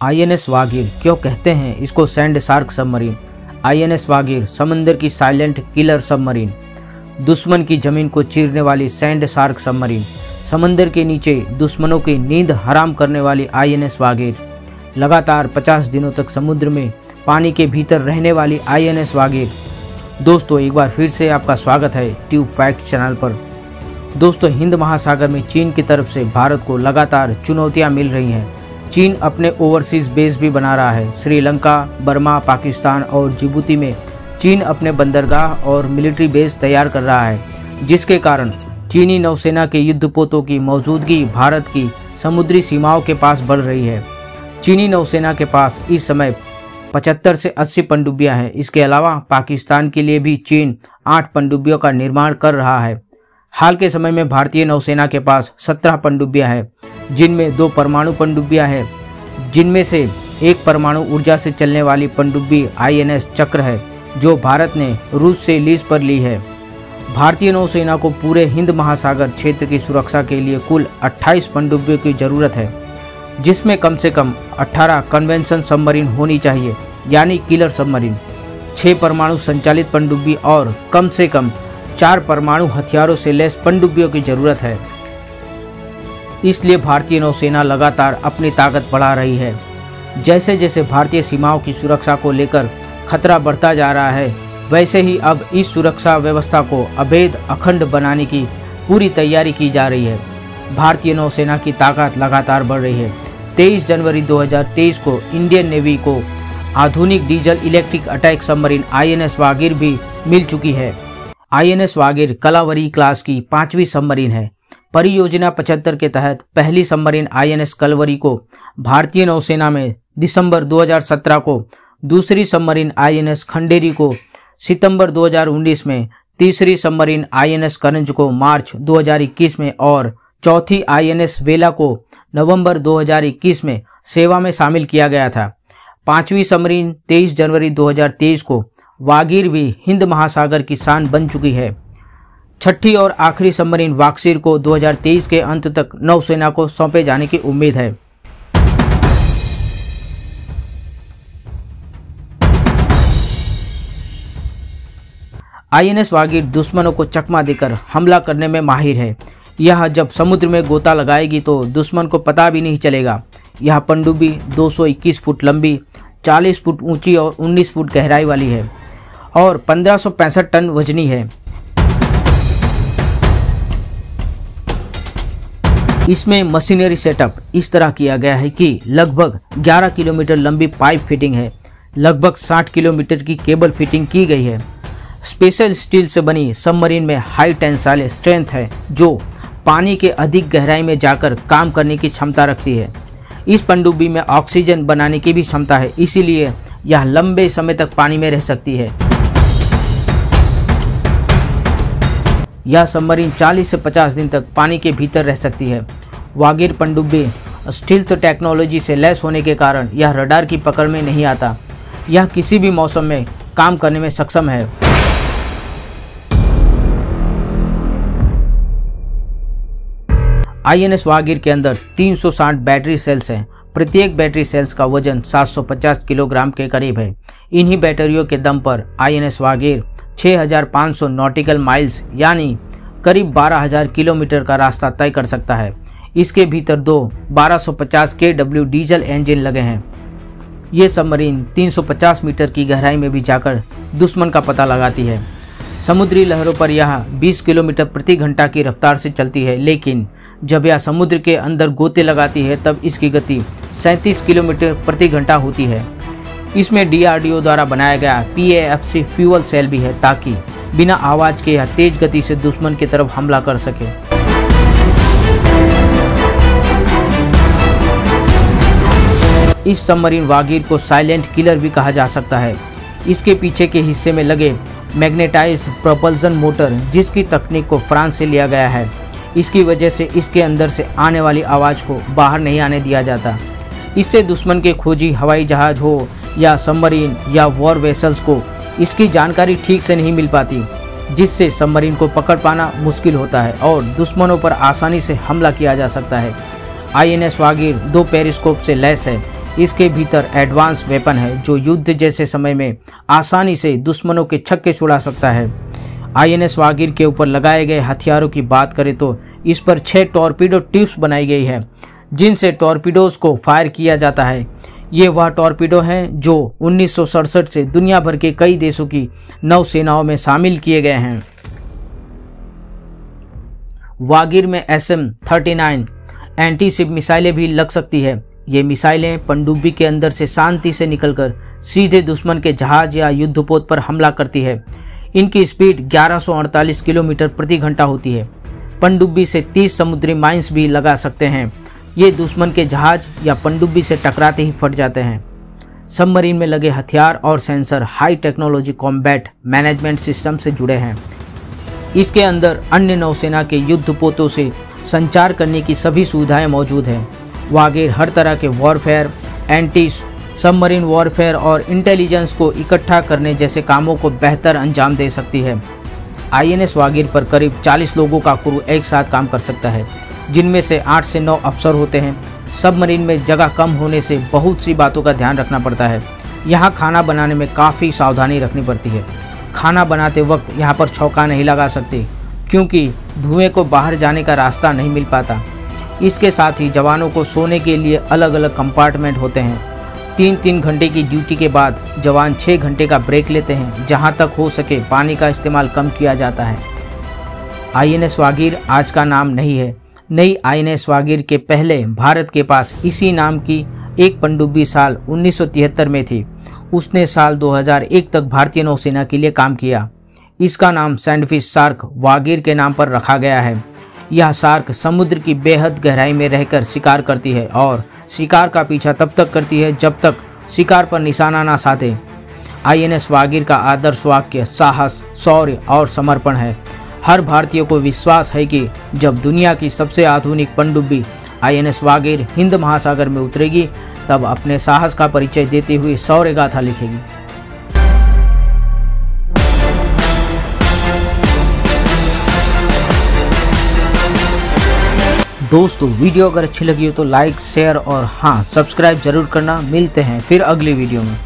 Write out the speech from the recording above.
INS Vagir क्यों कहते हैं इसको sand shark submarine. INS Vagir समंदर की साइलेंट किलर सबमरीन, दुश्मन की जमीन को चीरने वाली सैंड शार्क सबमरीन, समंदर के नीचे दुश्मनों की नींद हराम करने वाली आईएनएस वागीर, लगातार 50 दिनों तक समुद्र में पानी के भीतर रहने वाली आईएनएस वागीर। दोस्तों, एक बार फिर से आपका स्वागत है ट्यूब फैक्ट चैनल पर। दोस्तों, हिंद महासागर में चीन की तरफ से भारत को लगातार चुनौतियां मिल रही हैं। चीन अपने ओवरसीज बेस भी बना रहा है। श्रीलंका, बर्मा, पाकिस्तान और जिबूती में चीन अपने बंदरगाह और मिलिट्री बेस तैयार कर रहा है, जिसके कारण चीनी नौसेना के युद्धपोतों की मौजूदगी भारत की समुद्री सीमाओं के पास बढ़ रही है। चीनी नौसेना के पास इस समय 75 से 80 पनडुब्बियां हैं। इसके अलावा पाकिस्तान के लिए भी चीन 8 पनडुब्बियों का निर्माण कर रहा है। हाल के समय में भारतीय नौसेना के पास 17 पनडुब्बियां हैं, जिनमें 2 परमाणु पनडुब्बियां हैं, जिनमें से एक परमाणु ऊर्जा से चलने वाली पनडुब्बी आईएनएस चक्र है, जो भारत ने रूस से लीज पर ली है। भारतीय नौसेना को पूरे हिंद महासागर क्षेत्र की सुरक्षा के लिए कुल 28 पनडुब्बियों की जरूरत है, जिसमें कम से कम 18 कन्वेंशन सबमरीन होनी चाहिए, यानी किलर सबमरीन, 6 परमाणु संचालित पनडुब्बी और कम से कम 4 परमाणु हथियारों से लैस पनडुब्बियों की जरूरत है। इसलिए भारतीय नौसेना लगातार अपनी ताकत बढ़ा रही है। जैसे जैसे भारतीय सीमाओं की सुरक्षा को लेकर खतरा बढ़ता जा रहा है, वैसे ही अब इस सुरक्षा व्यवस्था को अभेद अखंड बनाने की पूरी तैयारी की जा रही है। भारतीय नौसेना की ताकत लगातार बढ़ रही है। 23 जनवरी 2023 को इंडियन नेवी को आधुनिक diesel electric attack submarine INS Vagir भी मिल चुकी है। आईएनएस वागीर कलावरी क्लास की 5वीं सबमरीन है। परियोजना 75 के तहत पहली सबमरीन आईएनएस कलवरी को भारतीय नौसेना में दिसंबर 2017 को, दूसरी सबमरीन आईएनएस खंडेरी को सितंबर 2019 में, तीसरी सबमरीन आईएनएस करंज को मार्च 2021 में और चौथी आईएनएस वेला को नवंबर 2021 में सेवा में शामिल किया गया था। 5वीं सबमरीन 23 जनवरी 2023 को वागीर भी हिंद महासागर की शान बन चुकी है। छठी और आखिरी सबमरीन वाक्सीर को 2023 के अंत तक नौसेना को सौंपे जाने की उम्मीद है। आईएनएस वागीर दुश्मनों को चकमा देकर हमला करने में माहिर है। यह जब समुद्र में गोता लगाएगी तो दुश्मन को पता भी नहीं चलेगा। यह पनडुब्बी 221 फुट लंबी, 40 फुट ऊंची और 19 फुट गहराई वाली है और 1565 टन वजनी है। इसमें मशीनरी सेटअप इस तरह किया गया है कि लगभग 11 किलोमीटर लंबी पाइप फिटिंग है, लगभग 60 किलोमीटर की केबल फिटिंग की गई है। स्पेशल स्टील से बनी सबमरीन में हाई टेंसाइल स्ट्रेंथ है, जो पानी के अधिक गहराई में जाकर काम करने की क्षमता रखती है। इस पनडुब्बी में ऑक्सीजन बनाने की भी क्षमता है, इसीलिए यह लंबे समय तक पानी में रह सकती है। यह सबमरीन 40 से 50 दिन तक पानी के भीतर रह सकती है। वागीर पनडुब्बी स्टील्थ टेक्नोलॉजी से लैस होने के कारण यह रडार की पकड़ में नहीं आता। यह किसी भी मौसम में काम करने में सक्षम है। आईएनएस वागीर के अंदर 360 बैटरी सेल्स हैं। प्रत्येक बैटरी सेल्स का वजन 750 किलोग्राम के करीब है। इन्हीं बैटरियों के दम पर आईएनएस वागीर 6500 नॉटिकल माइल्स यानी करीब 12000 किलोमीटर का रास्ता तय कर सकता है। इसके भीतर 2 1250 kW डीजल इंजन लगे हैं। ये सबमरीन 350 मीटर की गहराई में भी जाकर दुश्मन का पता लगाती है। समुद्री लहरों पर यह 20 किलोमीटर प्रति घंटा की रफ्तार से चलती है, लेकिन जब यह समुद्र के अंदर गोते लगाती है तब इसकी गति 37 किलोमीटर प्रति घंटा होती है। इसमें डीआरडीओ द्वारा बनाया गया PAFC फ्यूल सेल भी है, ताकि बिना आवाज के यह तेज गति से दुश्मन की तरफ हमला कर सके। इस सबमरीन वागीर को साइलेंट किलर भी कहा जा सकता है। इसके पीछे के हिस्से में लगे मैग्नेटाइज्ड प्रोपल्शन मोटर, जिसकी तकनीक को फ्रांस से लिया गया है, इसकी वजह से इसके अंदर से आने वाली आवाज को बाहर नहीं आने दिया जाता। इससे दुश्मन के खोजी हवाई जहाज हो या सबमरीन या वॉर वेसल्स को इसकी जानकारी ठीक से नहीं मिल पाती, जिससे सबमरीन को पकड़ पाना मुश्किल होता है और दुश्मनों पर आसानी से हमला किया जा सकता है। आईएनएस वागीर 2 पेरिस्कोप से लैस है। इसके भीतर एडवांस वेपन है जो युद्ध जैसे समय में आसानी से दुश्मनों के छक्के छुड़ा सकता है। INS वागीर के ऊपर लगाए गए हथियारों की बात करें तो इस पर 6 टॉर्पीडो ट्यूब्स बनाई गई है जिनसे टॉर्पीडोज को फायर किया जाता है। ये वह टॉर्पीडो हैं जो 1967 से दुनिया भर के कई देशों की नौसेनाओं में शामिल किए गए हैं। वागीर में SM-39 एंटी शिप मिसाइलें भी लग सकती है। ये मिसाइलें पनडुब्बी के अंदर से शांति से निकलकर सीधे दुश्मन के जहाज या युद्धपोत पर हमला करती है। इनकी स्पीड 1148 किलोमीटर प्रति घंटा होती है। पनडुब्बी से 30 समुद्री माइंस भी लगा सकते हैं। ये दुश्मन के जहाज या पनडुब्बी से टकराते ही फट जाते हैं। सबमरीन में लगे हथियार और sensor high technology combat management system से जुड़े हैं। इसके अंदर अन्य नौसेना के युद्धपोतों से संचार करने की सभी सुविधाएं मौजूद हैं। वागीर हर तरह के वॉरफेयर, एंटी सबमरीन वॉरफेयर और इंटेलिजेंस को इकट्ठा करने जैसे कामों को बेहतर अंजाम दे सकती है। INS वागीर पर करीब 40 लोगों का क्रू एक साथ काम कर सकता है, जिनमें से 8 से 9 अफसर होते हैं। सबमरीन में जगह कम होने से बहुत सी बातों का ध्यान रखना पड़ता है। यहाँ खाना बनाने में काफ़ी सावधानी रखनी पड़ती है। खाना बनाते वक्त यहाँ पर छौंका नहीं लगा सकते क्योंकि धुएं को बाहर जाने का रास्ता नहीं मिल पाता। इसके साथ ही जवानों को सोने के लिए अलग अलग कंपार्टमेंट होते हैं। 3-3 घंटे की ड्यूटी के बाद जवान 6 घंटे का ब्रेक लेते हैं। जहाँ तक हो सके पानी का इस्तेमाल कम किया जाता है। INS वागीर आज का नाम नहीं है। नई INS वागीर के पहले भारत के पास इसी नाम की एक पनडुब्बी साल 1973 में थी। उसने साल 2001 तक भारतीय नौसेना के लिए काम किया। इसका नाम सैंडफिश शार्क वागीर के नाम पर रखा गया है। यह शार्क समुद्र की बेहद गहराई में रहकर शिकार करती है और शिकार का पीछा तब तक करती है जब तक शिकार पर निशाना ना साधे। INS वागीर का आदर्श वाक्य साहस, शौर्य और समर्पण है। हर भारतीय को विश्वास है कि जब दुनिया की सबसे आधुनिक पनडुब्बी INS वागीर हिंद महासागर में उतरेगी तब अपने साहस का परिचय देती हुई शौर्य गाथा लिखेगी। दोस्तों वीडियो अगर अच्छी लगी हो तो लाइक, शेयर और हाँ सब्सक्राइब जरूर करना। मिलते हैं फिर अगली वीडियो में।